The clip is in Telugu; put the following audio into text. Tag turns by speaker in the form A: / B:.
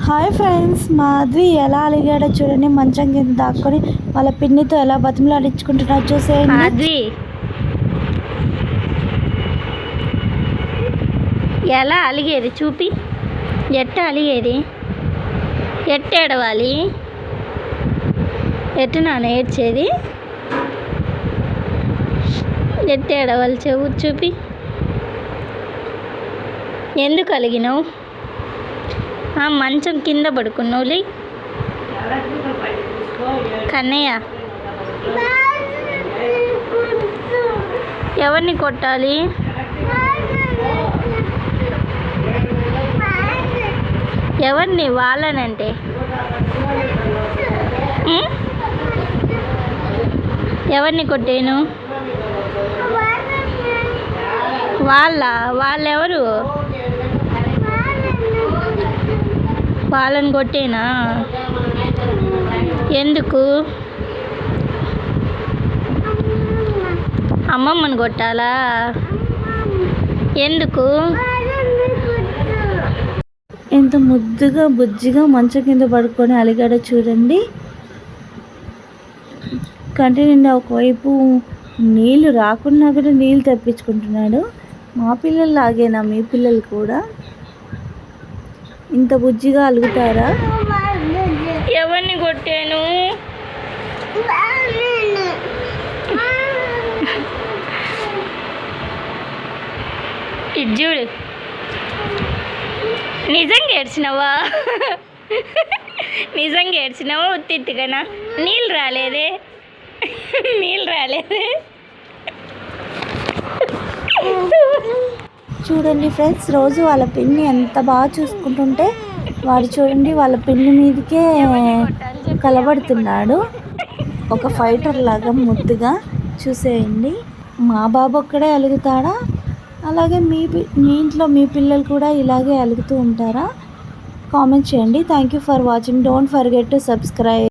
A: హాయ్ ఫ్రెండ్స్, మాధవి ఎలా అలిగాడో చూడండి. మంచం కింద దాక్కొని వాళ్ళ పిన్నితో ఎలా బతిమలాడించుకుంటున్నారో చూసేయండి.
B: మాధవి ఎలా అలిగేది చూపి, ఎట్ట అలిగేది, ఎట్ట ఏడవాలి, ఎట్ట నాన్న ఏడ్చేది, ఎట్ట ఏడవాలి చూపి. ఎందుకు అలిగినావు? మంచం కింద పడుకున్నావులే. కన్నయ్య ఎవరిని కొట్టాలి? ఎవరిని? వాళ్ళనంటే ఎవరిని కొట్టాను? వాళ్ళెవరు? వాళ్ళని కొట్టేనా? ఎందుకు? అమ్మమ్మని కొట్టాలా? ఎందుకు?
A: ఎంత ముద్దుగా బుజ్జిగా మంచం కింద పడుకొని అలిగాడో చూడండి. కంటి నిండా ఒకవైపు నీళ్ళు రాకున్నా కూడా నీళ్ళు తెప్పించుకుంటున్నాడు. మా పిల్లలు లాగేనా మీ పిల్లలు కూడా? ఇంత బుజ్జిగా అలుగుతారా?
B: ఎవరిని కొట్టాను? చూడు, నిజంగా ఏడ్చినావా? నిజంగా ఏడ్చినావా? ఉత్తిగా నీళ్ళు రాలేదే, నీళ్ళు రాలేదే.
A: చూడండి ఫ్రెండ్స్, రోజు వాళ్ళ పిన్ని ఎంత బాగా చూసుకుంటుంటే వాడు చూడండి వాళ్ళ పిన్ని మీదకే కలబడుతున్నాడు. ఒక ఫైటర్ లాగా ముద్దుగా చూసేయండి. మా బాబు ఒక్కడే అలుగుతాడా? అలాగే మీ ఇంట్లో మీ పిల్లలు కూడా ఇలాగే అలుగుతూ ఉంటారా? కామెంట్ చేయండి. Thank you for watching. Don't forget to subscribe.